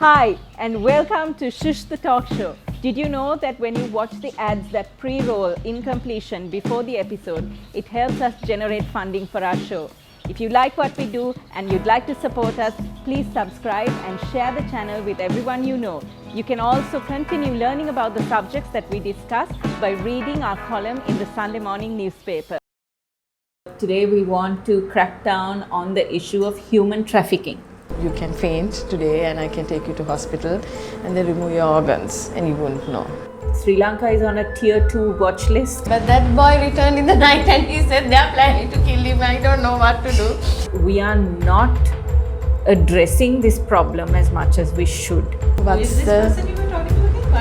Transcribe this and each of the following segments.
Hi, and welcome to Shhh the Talk Show. Did you know that when you watch the ads that pre-roll in completion before the episode, it helps us generate funding for our show? If you like what we do and you'd like to support us, please subscribe and share the channel with everyone you know. You can also continue learning about the subjects that we discuss by reading our column in the Sunday morning newspaper. Today we want to crack down on the issue of human trafficking. You can faint today and I can take you to hospital and they remove your organs and you won't know. Sri Lanka is on a tier 2 watch list. But that boy returned in the night and he said they are planning to kill him. I don't know what to do. We are not addressing this problem as much as we should. What's the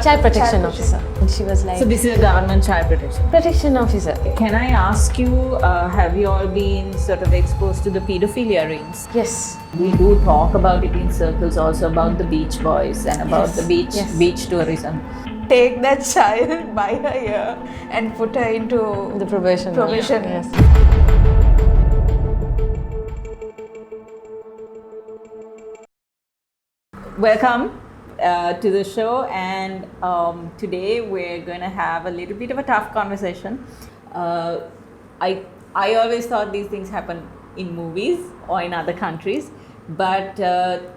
child protection officer? And she was like, So this is a government child protection officer. Can I ask you, have you all been sort of exposed to the pedophilia rings? Yes. We do talk about it in circles also about the beach boys and about the beach tourism. Take that child by her ear and put her into The probation. Yes. Welcome to the show, and today we're going to have a little bit of a tough conversation. I always thought these things happen in movies or in other countries, but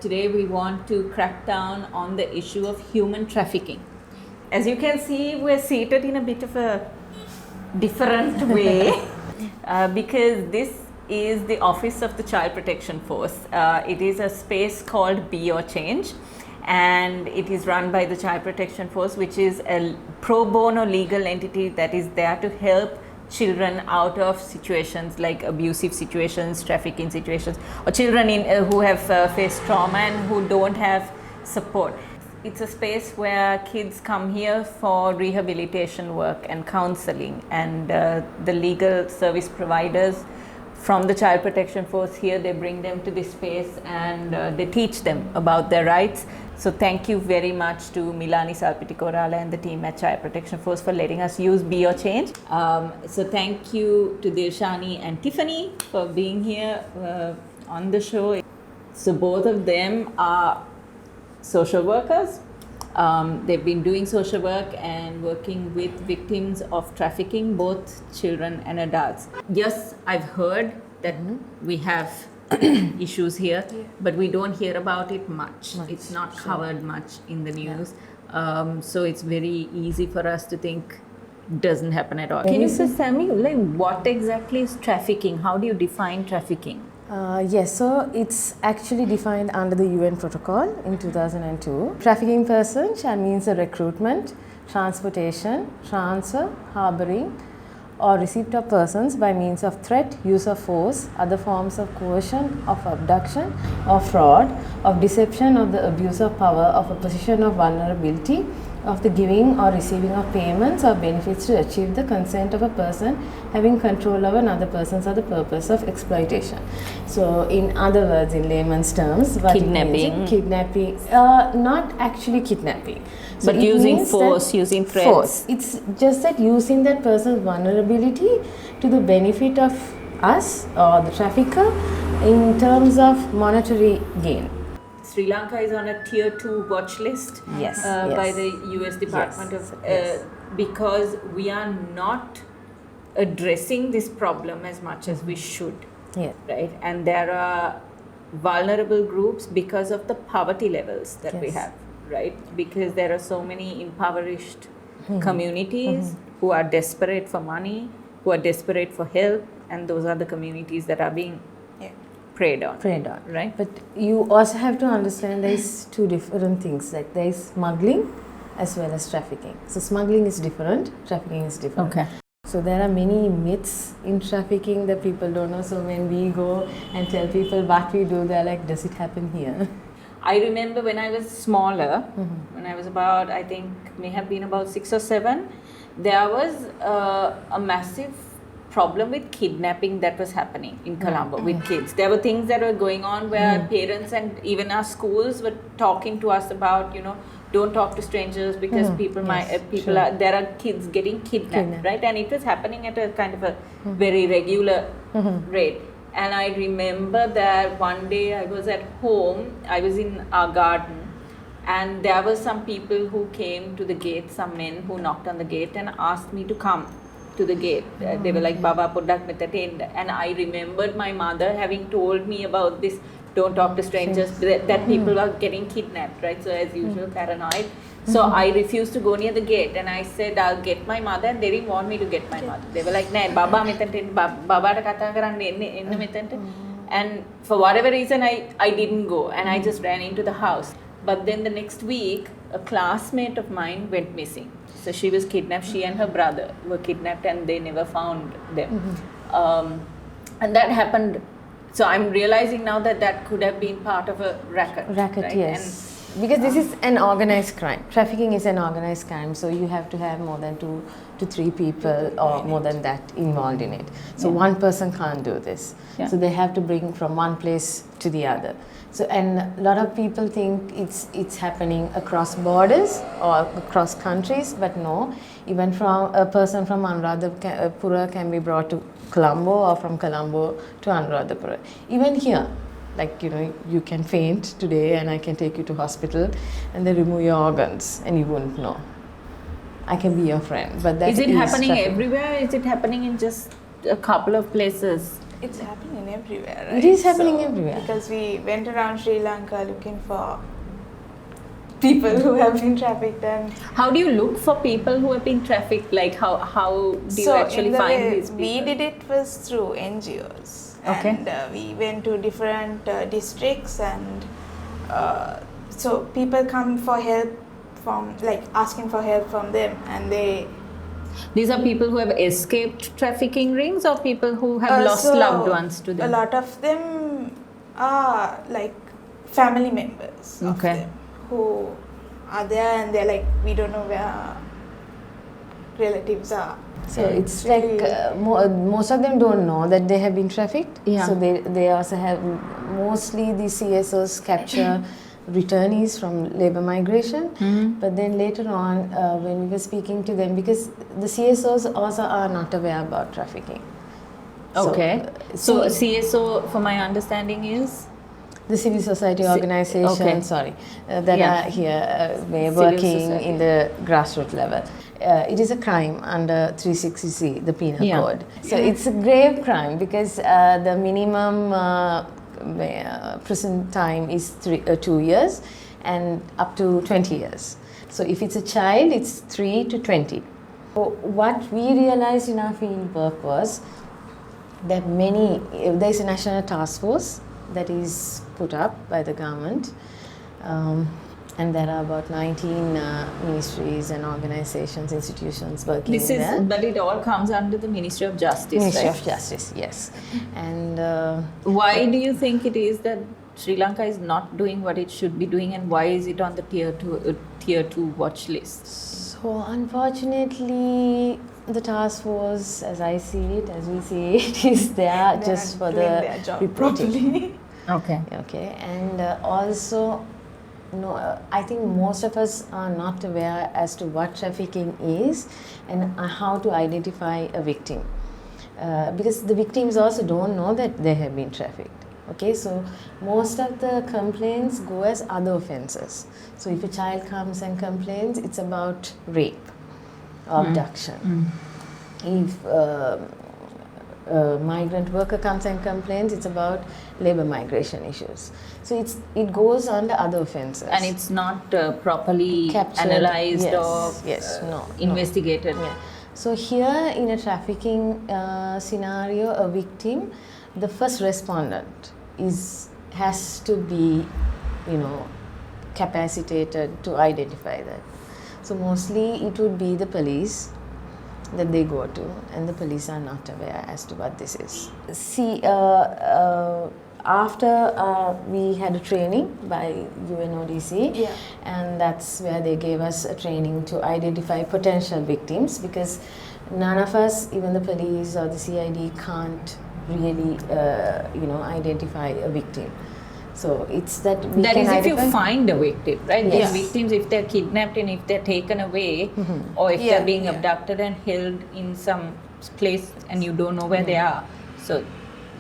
today we want to crack down on the issue of human trafficking. As you can see, we're seated in a bit of a different way because this is the office of the Child Protection Force. It is a space called Be Your Change, and it is run by the Child Protection Force, which is a pro bono legal entity that is there to help children out of situations like abusive situations, trafficking situations, or children who have faced trauma and who don't have support. It's a space where kids come here for rehabilitation work and counseling, and the legal service providers from the Child Protection Force here, they bring them to this space and they teach them about their rights. So thank you very much to Milani Salpitikorala and the team at Child Protection Force for letting us use Be Your Change. So thank you to Shifani and Tiffany for being here on the show. So both of them are social workers. They've been doing social work and working with victims of trafficking, both children and adults. Yes, I've heard that we have issues here, but we don't hear about it much. It's not covered much in the news. So it's very easy for us to think it doesn't happen at all. Can you just tell me, like, what exactly is trafficking? How do you define trafficking? Yes, so it's actually defined under the UN protocol in 2002. Trafficking person shall means the recruitment, transportation, transfer, harboring, or receipt of persons by means of threat, use of force, other forms of coercion, of abduction, of fraud, of deception, of the abuse of power, of a position of vulnerability, of the giving or receiving of payments or benefits to achieve the consent of a person having control over another person for the purpose of exploitation. So in other words, in layman's terms, what Kidnapping. Kidnapping, not actually kidnapping. So But using force, using threats. Force. It's just that using that person's vulnerability to the benefit of us or the trafficker in terms of monetary gain. Sri Lanka is on a tier 2 watch list by the US Department of because we are not addressing this problem as much as we should. Right? And there are vulnerable groups because of the poverty levels that we have, right? Because there are so many impoverished communities who are desperate for money, who are desperate for help, and those are the communities that are being preyed on, right? But you also have to understand there is two different things, like there is smuggling as well as trafficking. So smuggling is different, trafficking is different. Okay. So there are many myths in trafficking that people don't know. So when we go and tell people what we do, they're like, does it happen here? I remember when I was smaller, when I was about, I think may have been about 6 or 7, there was a massive problem with kidnapping that was happening in Colombo with kids. There were things that were going on where parents and even our schools were talking to us about, don't talk to strangers because there are kids getting kidnapped, right? And it was happening at a kind of a very regular rate. And I remember that one day I was at home, I was in our garden, And there were some people who came to the gate, some men who knocked on the gate and asked me to come to the gate. They were like, Baba Poddak Metate. And I remembered my mother having told me about this, don't talk to strangers, that people are getting kidnapped, right? So as usual, paranoid. So I refused to go near the gate and I said, I'll get my mother, and they didn't want me to get my mother. They were like, nah, Baba metante, Baba ta katha karanne enna metante. And for whatever reason, I didn't go and I just ran into the house. But then the next week, a classmate of mine went missing. So she was kidnapped, she and her brother were kidnapped and they never found them. And that happened. So I'm realizing now that that could have been part of a racket. Racket, right? yes. Because this is an organized crime. Trafficking is an organized crime, so you have to have more than 2 to 3 people or more than that involved in it. So one person can't do this. So they have to bring from one place to the other. So, and a lot of people think it's happening across borders or across countries, but no. Even from a person from Anuradhapura can be brought to Colombo or from Colombo to Anuradhapura. Even here, like, you know, you can faint today and I can take you to hospital and they remove your organs and you won't know. I can be your friend, but that is it happening trafficking. everywhere? Is it happening in just a couple of places? It's happening everywhere, right? It is happening everywhere. Because we went around Sri Lanka looking for people who have been trafficked, and How do you look for people who have been trafficked? Like how do you actually in the find way these people? we did it was through NGOs. Okay. And we went to different districts, and so people come for help from, like, asking for help from them, and they These are people who have escaped trafficking rings or people who have lost so loved ones to them? a lot of them are like family members of Okay. them who are there, and they're like, we don't know where relatives are. So it's like most of them don't know that they have been trafficked. Yeah. So they also have, mostly the CSOs capture returnees from labor migration. But then later on, when we were speaking to them, because the CSOs also are not aware about trafficking. Okay. So CSO, for my understanding, is? The civil society organization, that are here, we're Civil working society. in the grassroots level. It is a crime under 360C, the penal code. So it's a grave crime because the minimum prison time is 2 years and up to 20 years. So if it's a child, it's 3 to 20. So what we realized in our field work was that there's a national task force that is put up by the government, and there are about 19 ministries and organizations, institutions working there. But it all comes under the Ministry of Justice, Ministry right? of Justice, yes. And Why do you think it is that Sri Lanka is not doing what it should be doing, and why is it on the tier 2 watch list? so unfortunately, the task force, as we see it, is there They're just not for doing the their job reporting. properly. Okay. Okay, and also, I think most of us are not aware as to what trafficking is and how to identify a victim. Because the victims also don't know that they have been trafficked. Okay, so most of the complaints go as other offenses. So if a child comes and complains, it's about rape or abduction. If a migrant worker comes and complains, it's about labor migration issues. So it goes under other offenses. And it's not properly Captured, analyzed yes, or no. investigated. Yeah. So here in a trafficking scenario, a victim, the first respondent has to be, capacitated to identify that. So mostly it would be the police that they go to, and the police are not aware as to what this is. See, after we had a training by UNODC, and that's where they gave us a training to identify potential victims, because none of us, even the police or the CID, can't really, identify a victim. So it's that we That can is if you identify. find a victim, right? Yes. These victims, if they're kidnapped and if they're taken away, or if they're being abducted and held in some place and you don't know where they are. So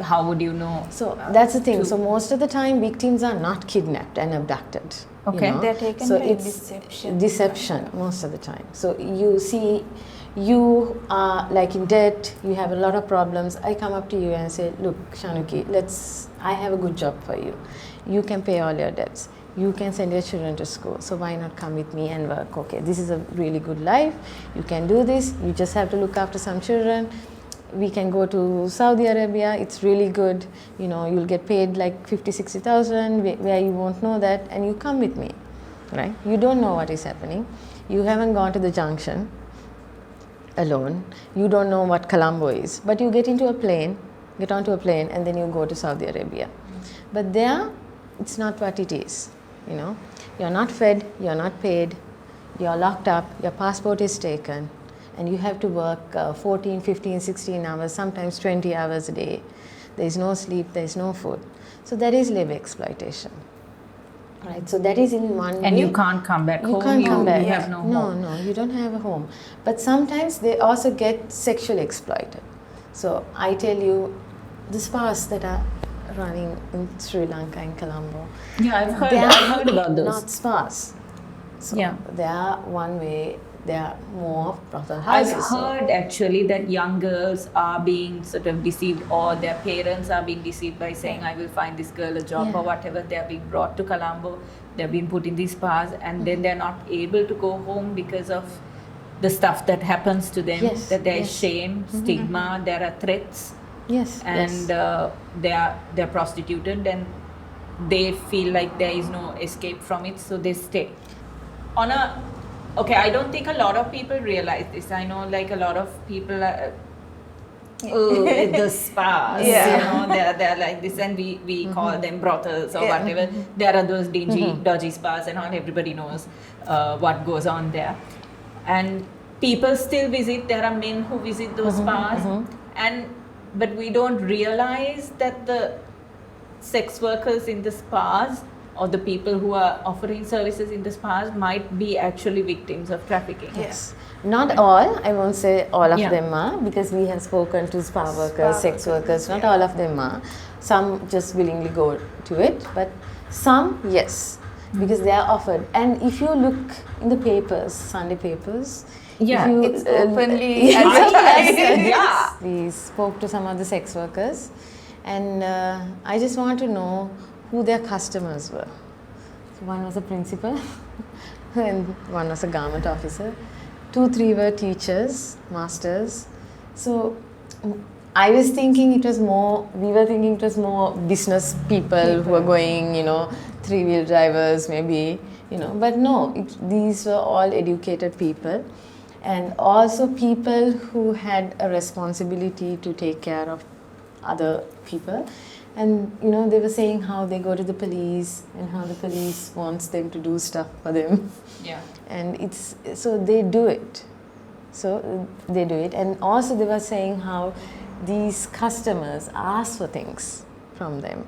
how would you know? So that's the thing. So most of the time, victims are not kidnapped and abducted. Okay. They're taken so by it's deception. most of the time. So you see, you are like in debt. You have a lot of problems. I come up to you and say, look, Shanuki, I have a good job for you. You can pay all your debts. You can send your children to school. So why not come with me and work? Okay, this is a really good life. You can do this. You just have to look after some children. We can go to Saudi Arabia. It's really good. You know, you'll get paid like 50,000-60,000 where you won't know that, and you come with me, right? You don't know what is happening. You haven't gone to the junction alone. You don't know what Colombo is, but you get onto a plane, and then you go to Saudi Arabia. But there, it's not what it is. You know, you're not fed, you're not paid, you're locked up, your passport is taken, and you have to work 14, 15, 16 hours, sometimes 20 hours a day. There is no sleep, there is no food. So that is labor exploitation. Right, so that is in one way. And you can't come back home. You can't come back. You have no home. No, you don't have a home. But sometimes they also get sexually exploited. So I tell you, the spas that are running in Sri Lanka and Colombo. Yeah, I've heard about those. Not spas. So Yeah. they are one way. They are more brothel I've houses. heard actually that young girls are being sort of deceived, or their parents are being deceived by saying, I will find this girl a job Yeah. or whatever. They're being brought to Colombo, they're being put in these spas, and then they're not able to go home because of the stuff that happens to them. Yes, That there is yes. shame, stigma, there are threats, Yes. and they're prostituted, and they feel like there is no escape from it, so they stay. Okay, I don't think a lot of people realize this. I know like a lot of people are, the spas, Yeah. you know, they're like this, and we call them brothels or whatever. There are those dingy, dodgy spas and all, everybody knows what goes on there. And people still visit, there are men who visit those spas, but we don't realize that the sex workers in the spas or the people who are offering services in the spas might be actually victims of trafficking. Yes. Not all, I won't say all of Yeah. them are, because we have spoken to spa workers, sex workers, not all of them are. Some just willingly go to it, but some, yes, because they are offered. And if you look in the papers, Sunday papers, Yeah, if you, It's openly yes, advertised. yes. We spoke to some of the sex workers, and I just want to know who their customers were. So one was a principal, and one was a garment officer. 2, 3 were teachers, masters. So I was thinking we were thinking it was more business people who were going, you know, 3-wheel drivers maybe, you know, but no, these were all educated people, and also people who had a responsibility to take care of other people. And you know, they were saying how they go to the police and how the police wants them to do stuff for them. Yeah. And so they do it. And also they were saying how these customers ask for things from them.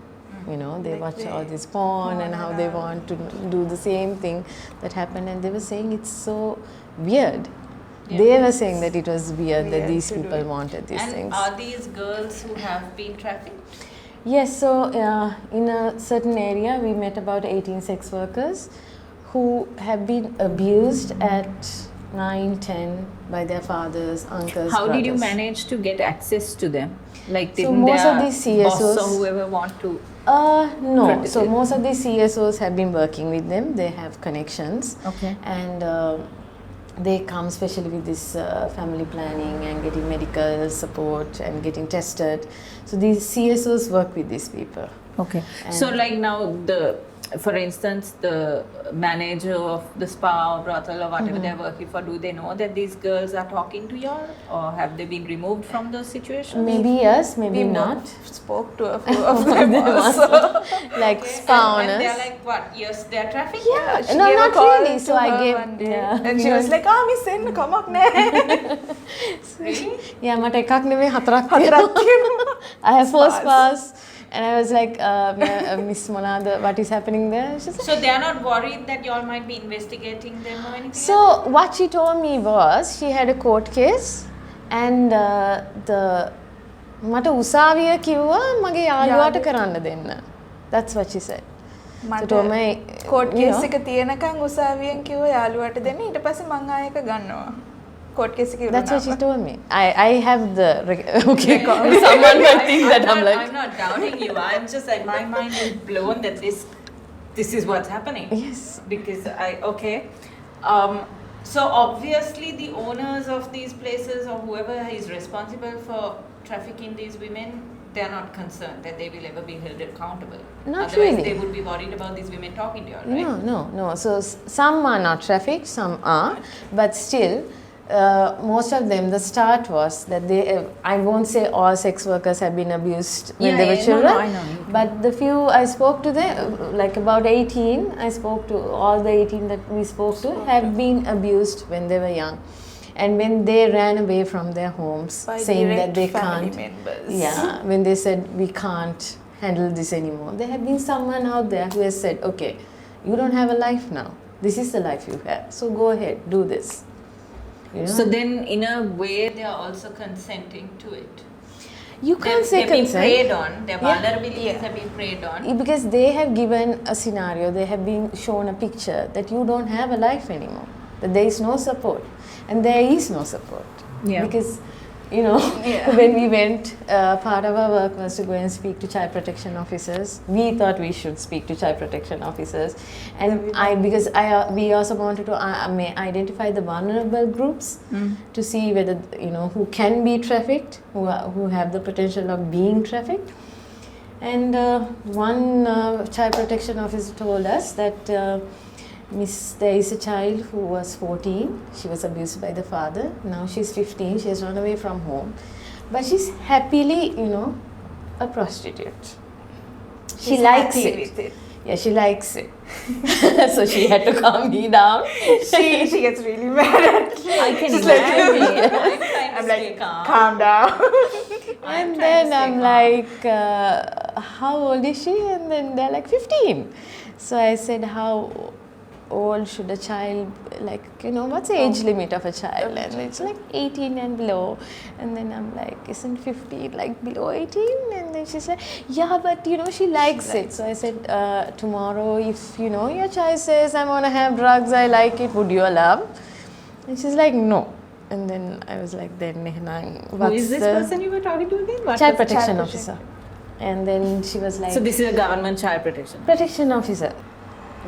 You know, they Like watch all this porn and how they want to do the same thing that happened, and they were saying it's so weird. Yeah. They were saying that it was weird that Weird these to do people it. wanted these And things. are these girls who have been trafficked? Yes, so in a certain area we met about 18 sex workers who have been abused at 9, 10 by their fathers, uncles, How did you brothers. manage to get access to them? Like, So didn't most of their these CSOs boss or whoever want to? No, Practice so it. most of these CSOs have been working with them. They have connections. Okay. And they come especially with this family planning and getting medical support and getting tested. So these CSOs work with these people. Okay. So like now for instance, the manager of the spa or brothel or whatever they're working for, do they know that these girls are talking to y'all, or have they been removed from those situations? Maybe yes, maybe We not. spoke to a few of them also. Like Okay. spa And they're owners. like, what? Yes, they're trafficking? Yeah, She no, gave a not call really. So to I her gave, one day, yeah. and she was like, Miss N, come up ne. Really? Yeah, මට එකක් නෙමෙයි හතරක් හතරක් තියෙනවා. I have 4 Spas. spas. And I was like, Miss Monada, what is happening there? She said, So they're not worried that y'all might be investigating them or anything? so what she told me was she had a court case, and the මට උසාවිය කිව්වා මගේ යාළුවාට කරන්න දෙන්න. That's what she said. මට So my coat you case know, එක තියෙනකන් උසාවියෙන් කිව්වා යාළුවාට දෙන්න ඊට පස්සේ මං ආයෙක ගන්නවා. කෝට් කේස් එක that's what she ඉවරනම. told me. I have the okay. Someone might think that I'm like I'm not doubting you. I'm just like my mind is blown that this is what's happening. yes. Because so obviously the owners of these places or whoever is responsible for trafficking these women, they're not concerned that they will ever be held accountable. Not Otherwise really. they would be worried about these women talking to you, all right? No. So some are not trafficked, some are, but still, most of them, the start was that they, I won't say all sex workers have been abused when Yeah, they were yeah, no, children, no, I know. but the few I spoke to them, like about 18, I spoke to all the 18 that we spoke to have been abused when they were young. And when they ran away from their homes, By saying direct that they family can't, members. yeah, when they said we can't handle this anymore, there have been someone out there who has said, okay, you don't have a life now. This is the life you have. So go ahead, do this. You know? So then in a way they are also consenting to it. You can't say They've been consent. preyed on, their Yeah. vulnerabilities Yeah. have been preyed on. Because they have given a scenario, they have been shown a picture that you don't have a life anymore, that there is no support, and there is no support. Yeah. Because, you know, Yeah. when we went, part of our work was to go and speak to child protection officers. We thought we should speak to child protection officers, and we also wanted to identify the vulnerable groups to see whether, you know, who can be trafficked, who have the potential of being trafficked. And one child protection officer told us that there is a child who was 14. She was abused by the father. Now she's 15. She has run away from home, but she's happily, you know, a prostitute. She She's likes happy it. with it. Yeah, she likes it. So she had to calm me down. She gets really mad at me. I can She's like, imagine. I'm trying to I'm stay like, calm. calm down. And trying then to stay I'm calm. like, how old is she? And then they're like 15. So I said, how old should a child, like, you know, what's the age limit of a child? And it's like 18 and below. And then I'm like, isn't 15 like below 18? And then she's like, yeah, but you know, she likes it. So I said, tomorrow, if you know, your child says, I want to have drugs, I like it, would you allow? And she's like, no. And then I was like, then Who is this person you were talking to again? What child was- protection Child officer. And then she was like, So this is a government child protection. protection officer.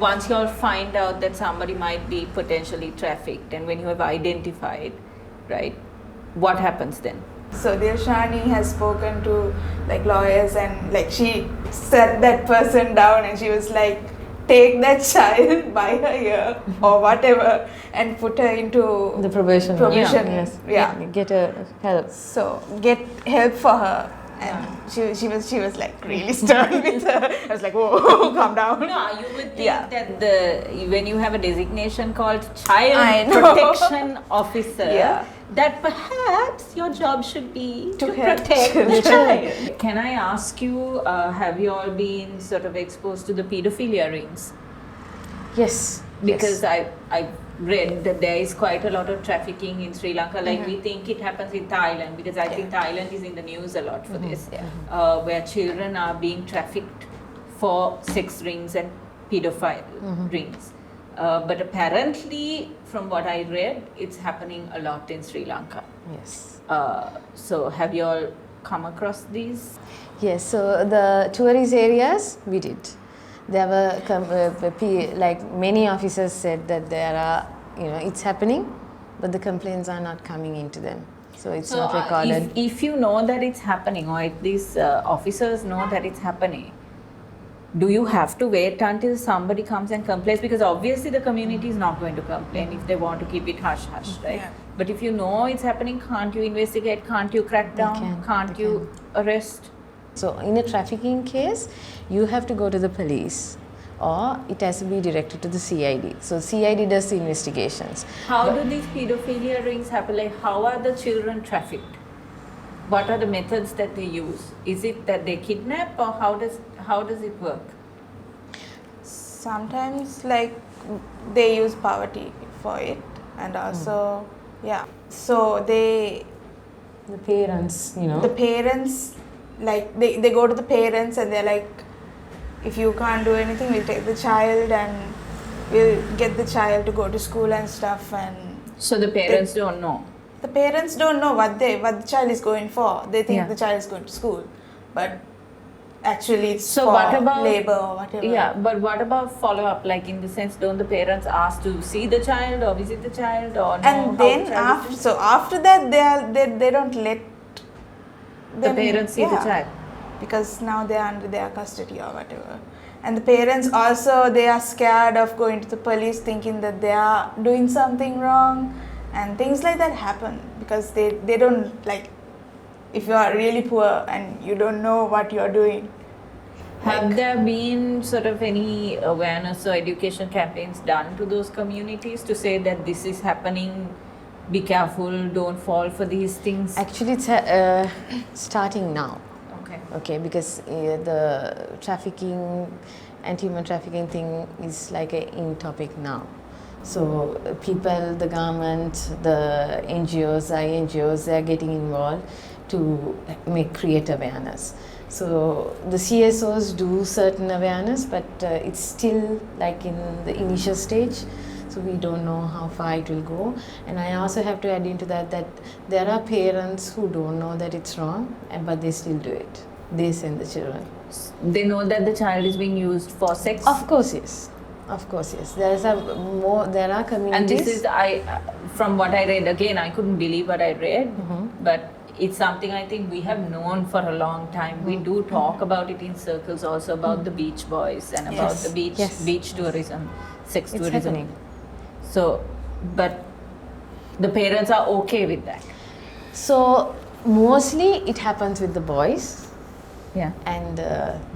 Once you all find out that somebody might be potentially trafficked, and when you have identified, right, what happens then? So dear Shani has spoken to like lawyers, and like she set that person down and she was like, take that child by her ear or whatever and put her into The probation. Probation, Yes. yeah. Get her help. so get help for her. And she was like really stern with her. I was like, whoa, calm down. No, you would think Yeah. that when you have a designation called I child know. protection officer, Yeah. that perhaps your job should be To to help protect the children. child. Can I ask you, have you all been sort of exposed to the pedophilia rings? Yes. Because I read that there is quite a lot of trafficking in Sri Lanka. Like we think it happens in Thailand, because I think Thailand is in the news a lot for this, where children are being trafficked for sex rings and pedophile rings. But apparently, from what I read, it's happening a lot in Sri Lanka. Yes. So have you all come across these? Yes. So the tourist areas, we did. There were like many officers said that there are, you know, it's happening, but the complaints are not coming into them. So it's not recorded. If you know that it's happening, or at least officers know that it's happening, do you have to wait until somebody comes and complains? Because obviously the community is not going to complain if they want to keep it hush hush, right? Yeah. But if you know it's happening, can't you investigate? Can't you crack down? can, Can't you you arrest? So in a trafficking case, you have to go to the police, or it has to be directed to the CID. So CID does the investigations. How do these pedophilia rings happen? Like, how are the children trafficked? What are the methods that they use? Is it that they kidnap, or how does it work? Sometimes like they use poverty for it, and also yeah. So they The parents, The parents, like they go to the parents and they're like, if you can't do anything, we'll take the child and we'll get the child to go to school and stuff. And So the parents don't know. the parents don't know what the child is going for. They think Yeah. the child is going to school, but actually it's So for what about labor or whatever. Yeah, but what about follow up? Like in the sense, don't the parents ask to see the child or visit the child or know And how then the child is after that they don't let doing? them, The parents see the yeah, child. because now they are under their custody or whatever. And the parents also, they are scared of going to the police thinking that they are doing something wrong, and things like that happen because they don't, like, if you are really poor and you don't know what you are doing. Have there been sort of any awareness or education campaigns done to those communities to say that this is happening, be careful, don't fall for these things? Actually, it's starting now. Okay, because the trafficking, anti-human trafficking thing is like a in topic now. So people, the government, the NGOs, INGOs, they are getting involved to create awareness. So the CSOs do certain awareness, but it's still like in the initial stage. So we don't know how far it will go. And I also have to add into that there are parents who don't know that it's wrong, but they still do it. They send the children. They know that the child is being used for sex? Of course, yes. Of course, yes. There are communities. And this is, from what I read, again, I couldn't believe what I read, but it's something I think we have known for a long time. We do talk about it in circles also, about the beach boys and about the beach tourism, sex It's tourism. happening. So, but the parents are okay with that. So mostly it happens with the boys. Yeah. And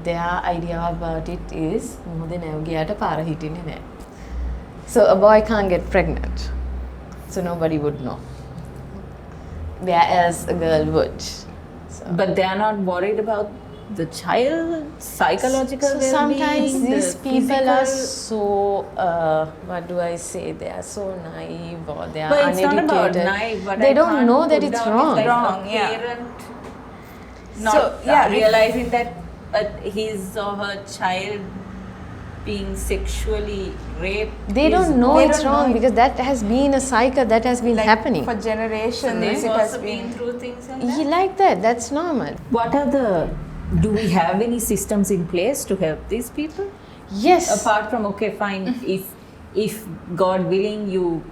their idea about it is, so a boy can't get pregnant. So nobody would know. Whereas a girl would. So. But they are not worried about the child's psychological So well-being. sometimes these people are physical- so, what do I say, they are so naive or they are But it's uneducated. not about naive. What They I don't can't know that put it's down wrong. Is like Wrong, a yeah. parent not So, yeah, if- realizing that his or her child being sexually raped. They is don't know They it's don't know wrong it. because that has been a cycle that has been Like, happening. for generations. They've It has also been been. through things like You that. like that, that's normal. What are do we have any systems in place to help these people? Yes. Apart from, okay, fine, if God willing, you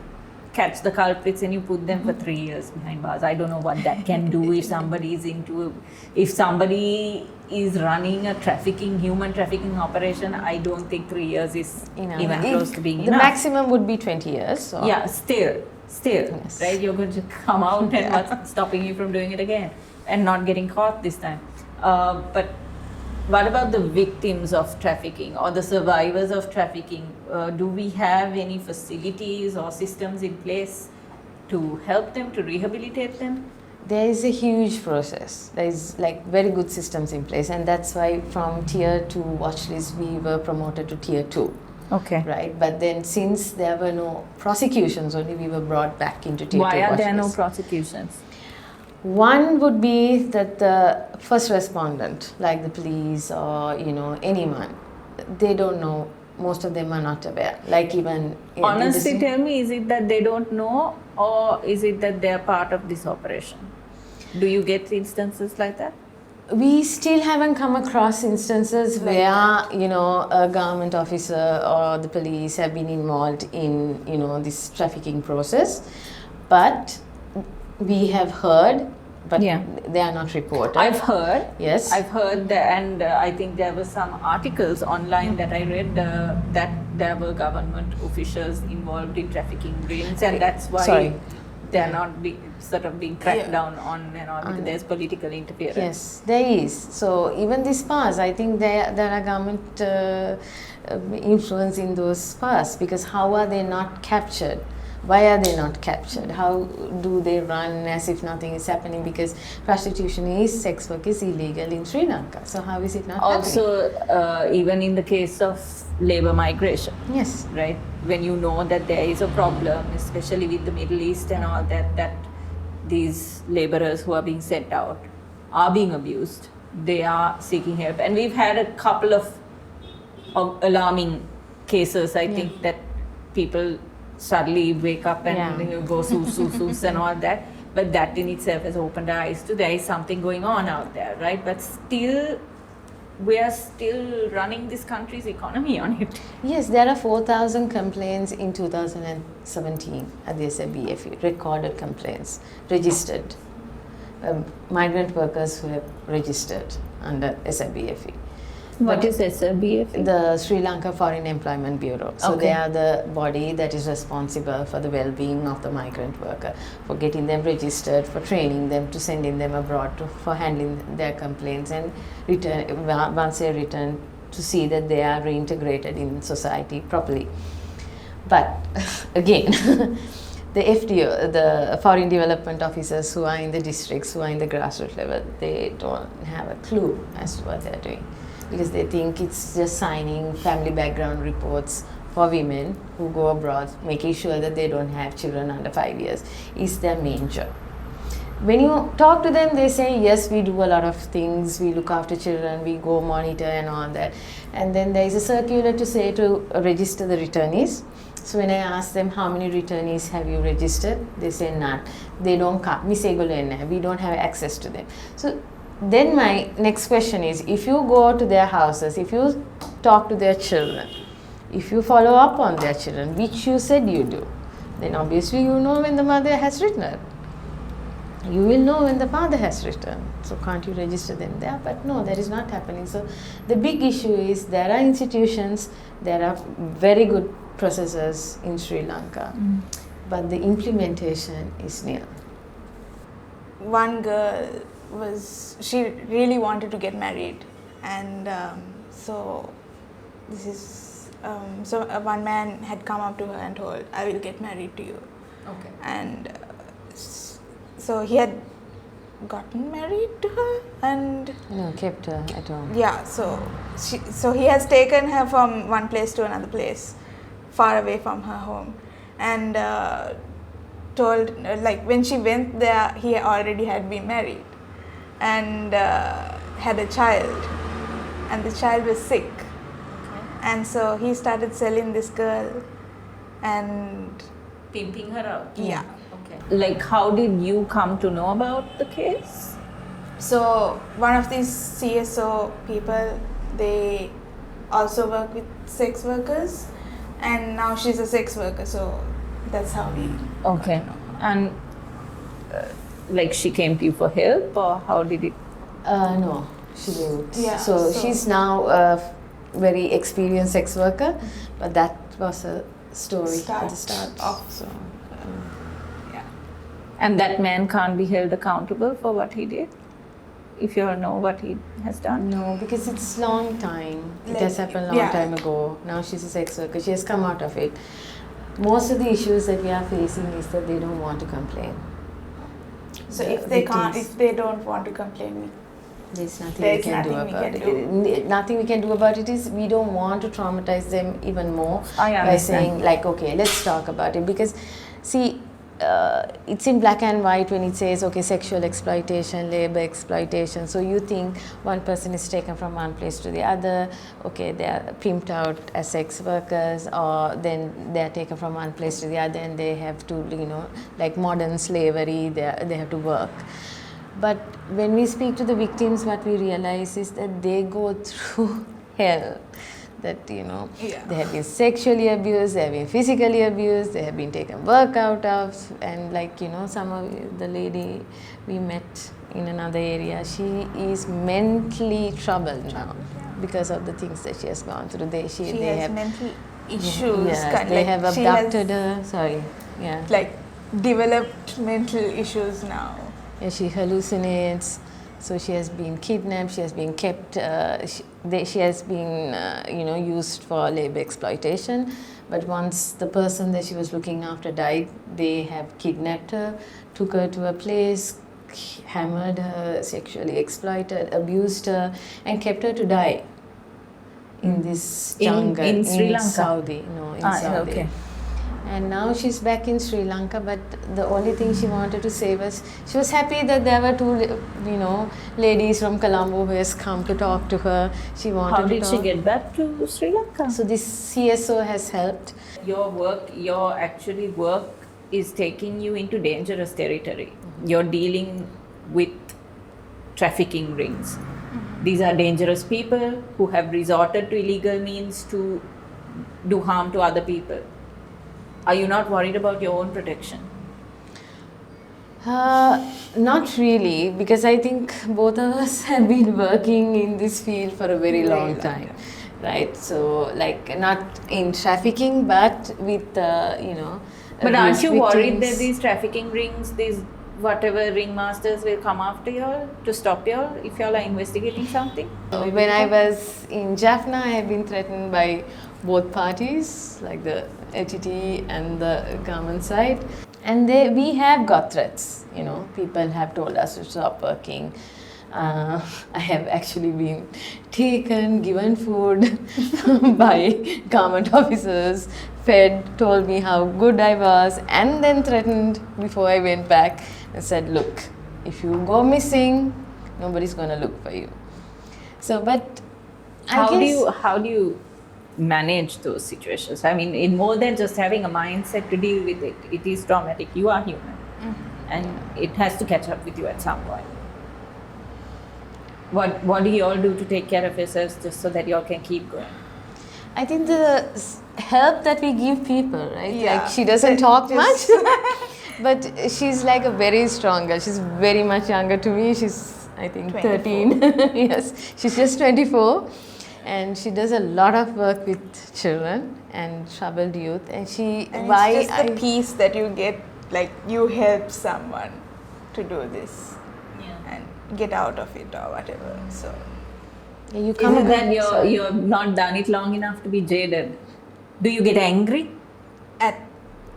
catch the culprits and you put them for 3 years behind bars. I don't know what that can do if somebody is running a human trafficking operation. I don't think 3 years is even close to being The enough. maximum would be 20 years. So. Yeah, still, Yes. right? You're going to come out and what's stopping you from doing it again and not getting caught this time? But what about the victims of trafficking or the survivors of trafficking? Do we have any facilities or systems in place to help them, to rehabilitate them? There is a huge process. There is like very good systems in place, and that's why from tier 2 watch list we were promoted to tier 2. Okay. Right, but then since there were no prosecutions, only we were brought back into tier 2 Why are watch there no list. prosecutions? One would be that the first respondent, like the police or anyone, they don't know. Most of them are not aware. Like even Honestly, tell me, is it that they don't know or is it that they are part of this operation? Do you get instances like that? we still haven't come across instances where a government officer or the police have been involved in this trafficking process, but we have heard, but they are not reported. I've heard. Yes. I've heard that, and I think there were some articles online that I read that there were government officials involved in trafficking rings, and that's why they're not being tracked down on and all because there's political interference. Yes, there is. So even these spas, I think there are government influence in those spas, because how are they not captured? Why are they not captured? How do they run as if nothing is happening? Because prostitution sex work is illegal in Sri Lanka. So how is it not happening? Also, even in the case of labor migration, Yes. right? When you know that there is a problem, especially with the Middle East and all that these laborers who are being sent out are being abused. They are seeking help. And we've had a couple of alarming cases, I think, that people suddenly wake up and go sus and all that. But that in itself has opened our eyes to there is something going on out there, right? But still, we are still running this country's economy on it. Yes, there are 4,000 complaints in 2017 at the SABFE, recorded complaints, registered. Migrant workers who have registered under SABFE. What is SRBF? The Sri Lanka Foreign Employment Bureau. So they are the body that is responsible for the well-being of the migrant worker, for getting them registered, for training them, to sending them abroad, for handling their complaints, and return, once they return, to see that they are reintegrated in society properly. But again, the FDO, the foreign development officers who are in the districts, who are in the grassroots level, they don't have a clue as to what they're doing, because they think it's just signing family background reports for women who go abroad, making sure that they don't have children under 5 years is their main job. When you talk to them, they say, yes, we do a lot of things, we look after children, we go monitor and all that. And then there is a circular to say to register the returnees. So when I ask them, how many returnees have you registered? They say none. They don't come. We don't have access to them. So then my next question is, if you go to their houses, if you talk to their children, if you follow up on their children, which you said you do, then obviously you know when the mother has returned. You will know when the father has returned. So can't you register them there? But no, that is not happening. So the big issue is there are institutions, there are very good processes in Sri Lanka, but the implementation is nil. One girl she really wanted to get married, and so one man had come up to her and told, I will get married to you. Okay. And so he had gotten married to her and kept her at home. Yeah, so he has taken her from one place to another place, far away from her home, and told, like, when she went there, he already had been married and had a child, and the child was sick. Okay. And so he started selling this girl and Pimping her out? Yeah. Okay. Like, how did you come to know about the case? So one of these CSO people, they also work with sex workers, and now she's a sex worker, so that's how we Okay. And like, she came to you for help, or how did it? No, she didn't. Yeah, so she's now a very experienced sex worker, but that was a story at the start. So, yeah. And that man can't be held accountable for what he did, if you know what he has done? no, because it's long time. It Like, has happened long time ago. Now she's a sex worker. She has come out of it. Most of the issues that we are facing is that they don't want to complain. So The if they can't, victims. if they don't want to complain, There's nothing There's we can do nothing we about can it. Nothing we can do about it is we don't want to traumatize them even more I by understand. saying, like, okay, let's talk about it. Because, see, it's in black and white when it says, okay, sexual exploitation, labor exploitation. So you think one person is taken from one place to the other, okay, they are pimped out as sex workers, or then they are taken from one place to the other and they have to, like modern slavery, they have to work. But when we speak to the victims, what we realize is that they go through hell. That, they have been sexually abused, they have been physically abused, they have been taken work out of, and some of the lady we met in another area, she is mentally troubled now because of the things that she has gone through. They has mental issues. Yeah, they have abducted her. Sorry, yeah. Like developed mental issues now. Yeah, she hallucinates. So she has been kidnapped. She has been kept. She has been, used for labor exploitation. But once the person that she was looking after died, they have kidnapped her, took her to a place, hammered her, sexually exploited, abused her, and kept her to die in this jungle in Sri Lanka? Saudi. No, in Saudi. Okay. And now she's back in Sri Lanka, but the only thing she wanted to say was she was happy that there were two, ladies from Colombo who has come to talk to her. She wanted How to did she talk. get back to Sri Lanka? So this CSO has helped. Your work is taking you into dangerous territory. You're dealing with trafficking rings. These are dangerous people who have resorted to illegal means to do harm to other people. Are you not worried about your own protection? Not really, because I think both of us have been working in this field for a very long time, right? So, like, not in trafficking, but with, But aren't you worried that victims. these trafficking rings, these whatever ringmasters will come after you all to stop you all if you all are investigating something? When I was in Jaffna, I have been threatened by both parties, like the HET and the government side. And we have got threats, people have told us to stop working. I have actually been taken, given food by government officers, fed, told me how good I was, and then threatened before I went back and said, look, if you go missing, nobody's going to look for you. So, but How do you manage those situations? I mean, in more than just having a mindset to deal with it, it is traumatic. You are human, and it has to catch up with you at some point. What do you all do to take care of yourselves just so that you all can keep going? I think the help that we give people, right? Yeah. Like, she doesn't talk much, but she's like a very strong girl. She's very much younger to me. She's, I think, 13. Yes, she's just 24. And she does a lot of work with children and troubled youth. And And it's just the I- peace that you get, like you help someone to do this and get out of it or whatever. So you Is come it that Sorry. you're not done it long enough to be jaded? Do you get angry at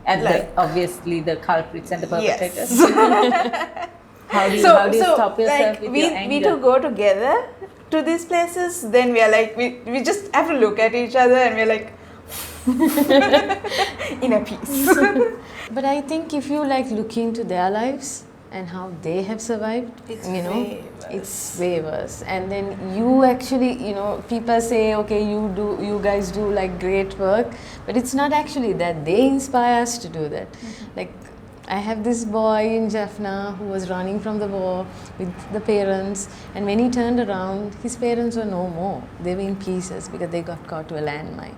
at obviously the culprits and the perpetrators? yes. How do you stop yourself like with we your anger? we two go together to these places, then we are like we just have to look at each other and we're like in a peace. But I think if you like look into their lives and how they have survived, It's you know, way worse. it's way worse. And then you actually, people say, okay, you guys do like great work, but it's not actually that. They inspire us to do that. Like, I have this boy in Jaffna who was running from the war with the parents, and when he turned around, his parents were no more. They were in pieces because they got caught to a landmine.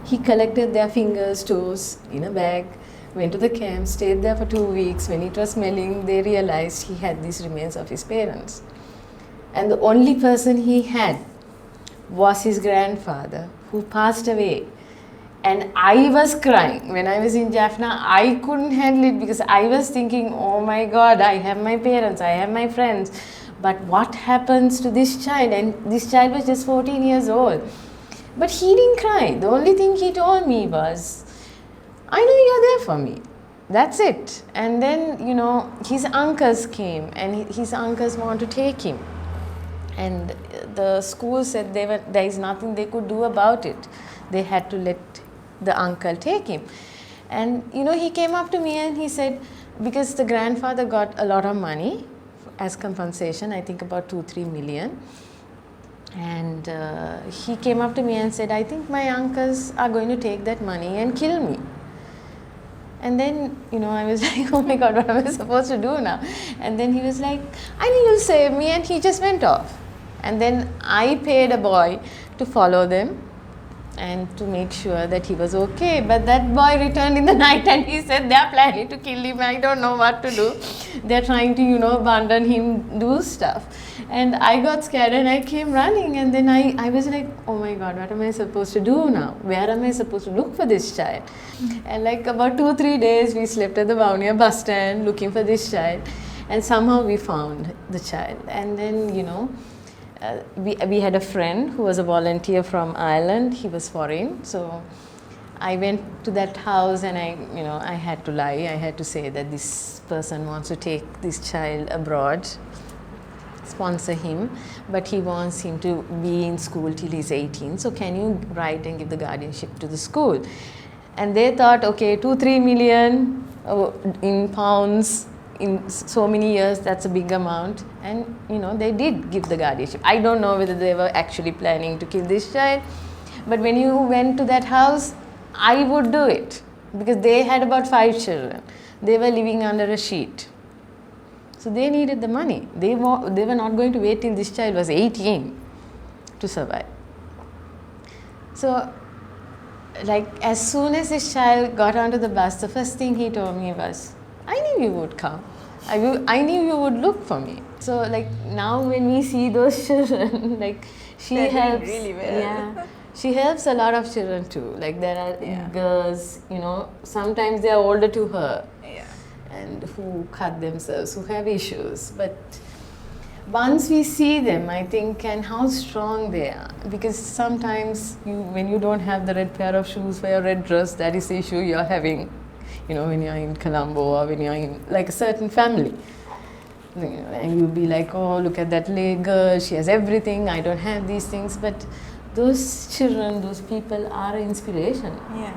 He collected their fingers, toes in a bag, went to the camp, stayed there for 2 weeks. When it was smelling, they realized he had these remains of his parents. And the only person he had was his grandfather, who passed away. And I was crying when I was in Jaffna. I couldn't handle it because I was thinking, oh my God, I have my parents, I have my friends. But what happens to this child? And this child was just 14 years old. But he didn't cry. The only thing he told me was, I know you're there for me. That's it. And then, his uncles came and his uncles want to take him. And the school said there is nothing they could do about it. They had to let the uncle take him. And he came up to me and he said, because the grandfather got a lot of money as compensation, I think about 2-3 million. And he came up to me and said, I think my uncles are going to take that money and kill me. And then, I was like, oh my God, what am I supposed to do now? And then he was like, I think you'll save me. And he just went off. And then I paid a boy to follow them and to make sure that he was okay. But that boy returned in the night and he said, they are planning to kill him. I don't know what to do. They're trying to, abandon him, do stuff. And I got scared and I came running. And then I was like, oh my God, what am I supposed to do now? Where am I supposed to look for this child? And like about 2-3 days, we slept at the Vaunia bus stand looking for this child. And somehow we found the child. And then, we had a friend who was a volunteer from Ireland. He was foreign. So I went to that house and I had to lie. I had to say that this person wants to take this child abroad, sponsor him, but he wants him to be in school till he's 18. So can you write and give the guardianship to the school? And they thought, okay, 2-3 million in pounds in so many years, that's a big amount. And they did give the guardianship. I don't know whether they were actually planning to kill this child, but when you went to that house, I would do it, because they had about 5 children. They were living under a sheet. So they needed the money. They were not going to wait till this child was 18 to survive. So, like, as soon as this child got onto the bus, the first thing he told me was, I knew you would come. I knew you would look for me. So, like, now when we see those children, like, They're doing really well. Yeah, she helps a lot of children too. Like, there are girls, sometimes they are older to her. Yeah. And who cut themselves, who have issues. But once we see them, I think, and how strong they are, because sometimes when you don't have the red pair of shoes for your red dress, that is the issue you're having, when you're in Colombo or when you're in like a certain family. And you'll be like, oh, look at that girl, she has everything, I don't have these things. But those children, those people are an inspiration. Yeah.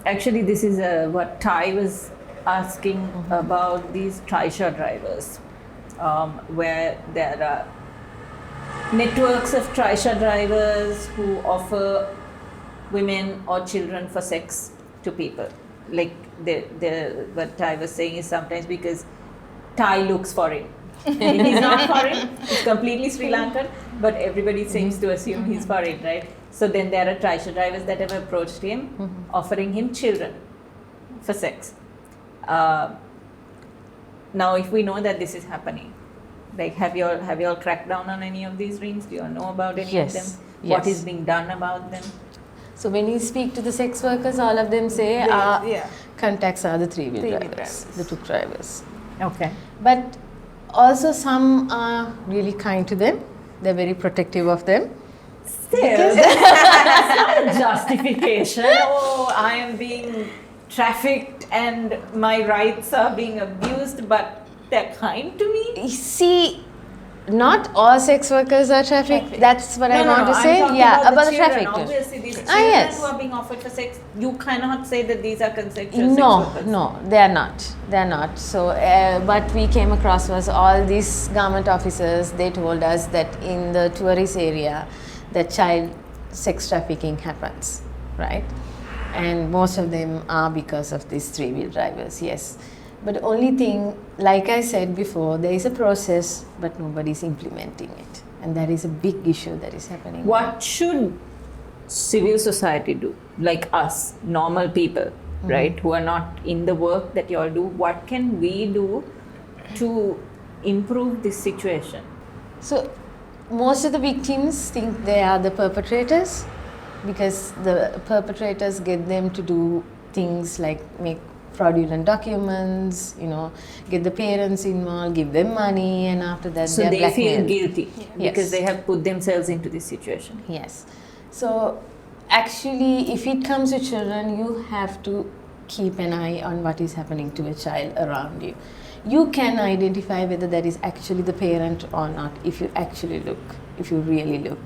Actually, this is what Ty was asking about these trishaw drivers, where there are networks of trishaw drivers who offer women or children for sex to people. Like what Ty was saying is sometimes because Ty looks foreign. He's not foreign, he's completely Sri Lankan, but everybody seems to assume he's foreign, right? So then there are trishaw drivers that have approached him, offering him children for sex. Now, if we know that this is happening, like, have you all cracked down on any of these rings? Do you all know about any of them? What is being done about them? So when you speak to the sex workers, all of them say contacts are the three-wheel drivers, the truck drivers. Okay. But also some are really kind to them. They're very protective of them. Still, that's not a justification. Oh, I am being trafficked and my rights are being abused, but they're kind to me. You see, not all sex workers are trafficked. That's what I want to say. I'm talking About the children. trafficked. Obviously, these children who are being offered for sex, you cannot say that these are consensual sex workers. No, they are not. They are not. So what we came across was all these government officers, they told us that in the tourist area, that child sex trafficking happens, right? And most of them are because of these three-wheel drivers, yes. But only thing, like I said before, there is a process, but nobody's implementing it. And that is a big issue that is happening. What should civil society do? Like us, normal people, right, who are not in the work that you all do, what can we do to improve this situation? So, most of the victims think they are the perpetrators, because the perpetrators get them to do things like make fraudulent documents, get the parents involved, give them money, and after that so they are feel blackmailed. guilty because they have put themselves into this situation. Yes. So actually, if it comes to children, you have to keep an eye on what is happening to a child around you. You can identify whether that is actually the parent or not if you actually look, if you really look.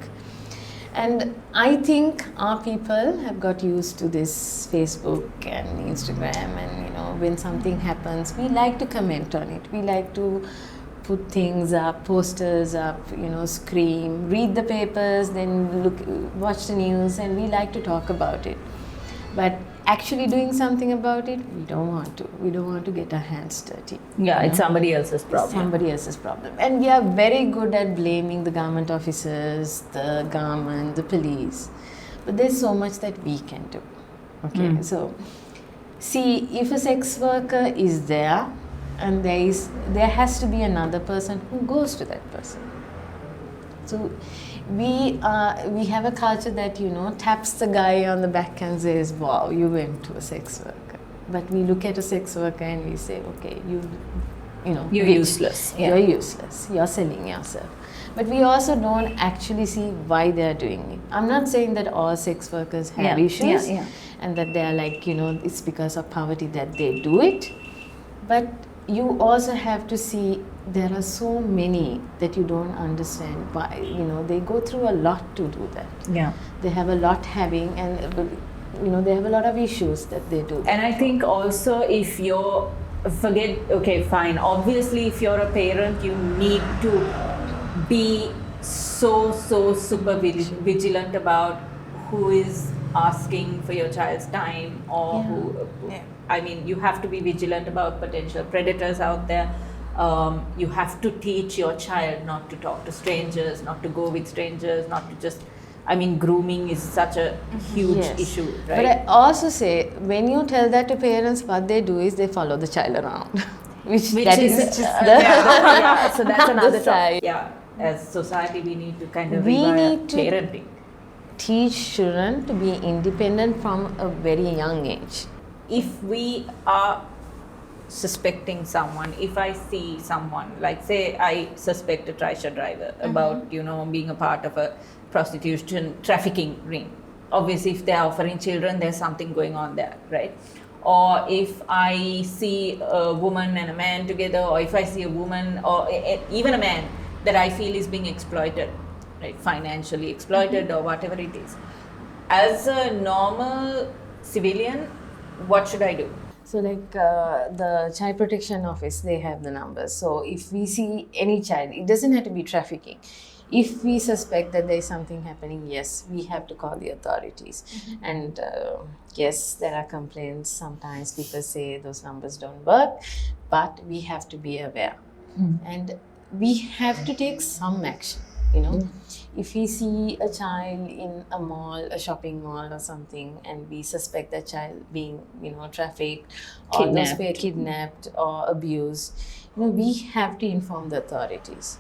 And I think our people have got used to this Facebook and Instagram, and when something happens, we like to comment on it. We like to put things up, posters up, scream, read the papers, then watch the news, and we like to talk about it. But actually doing something about it, we don't want to. We don't want to get our hands dirty. Yeah, it's somebody else's problem. It's somebody else's problem. And we are very good at blaming the government officers, the government, the police. But there's so much that we can do. Okay, so see, if a sex worker is there, and there has to be another person who goes to that person. So we have a culture that taps the guy on the back and says, wow, you went to a sex worker. But we look at a sex worker and we say, okay, you're useless. Yeah. You're useless. You're selling yourself. But we also don't actually see why they're doing it. I'm not saying that all sex workers have issues and that they're like, it's because of poverty that they do it. But you also have to see there are so many that you don't understand why. They go through a lot to do that. Yeah. They have a lot having, and they have a lot of issues that they do. And I think also if you're, okay, fine. Obviously, if you're a parent, you need to be so super vigilant about who is asking for your child's time, or I mean, you have to be vigilant about potential predators out there. You have to teach your child not to talk to strangers, not to go with strangers, not to just, I mean, grooming is such a huge issue, right? But I also say, when you tell that to parents, what they do is they follow the child around. Which so that's another side. Yeah, as society, we need to kind of rewire parenting. Teach children to be independent from a very young age. If we are suspecting someone, if I see someone, like say I suspect a trisha driver about, being a part of a prostitution trafficking ring. Obviously, if they're offering children, there's something going on there, right? Or if I see a woman and a man together, or if I see a woman or even a man that I feel is being exploited, right, financially exploited or whatever it is. As a normal civilian, what should I do? So like the Child Protection Office, they have the numbers. So if we see any child, it doesn't have to be trafficking. If we suspect that there is something happening, yes, we have to call the authorities. And yes, there are complaints. Sometimes people say those numbers don't work, but we have to be aware. And we have to take some action. If we see a child in a mall, a shopping mall or something, and we suspect that child being, trafficked, or kidnapped or abused, we have to inform the authorities.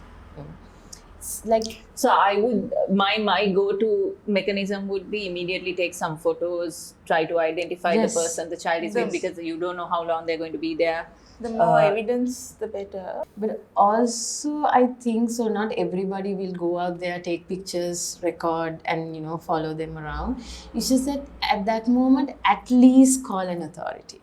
So I would, my go-to mechanism would be immediately take some photos, try to identify the person the child is with, because you don't know how long they're going to be there. The more evidence, the better. But also, I think so. Not everybody will go out there, take pictures, record, and follow them around. It's just that at that moment, at least call an authority.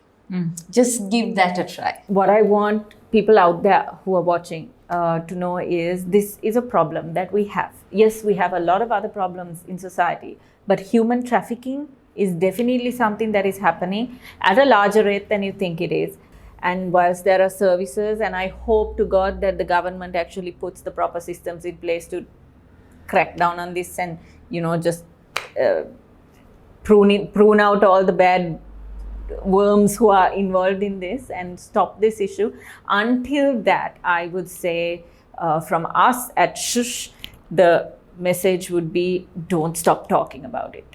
Just give that a try. What I want people out there who are watching to know is this is a problem that we have. Yes, we have a lot of other problems in society, but human trafficking is definitely something that is happening at a larger rate than you think it is. And whilst there are services, and I hope to God that the government actually puts the proper systems in place to crack down on this and, just prune out all the bad worms who are involved in this and stop this issue. Until that, I would say from us at Shhh, the message would be, don't stop talking about it.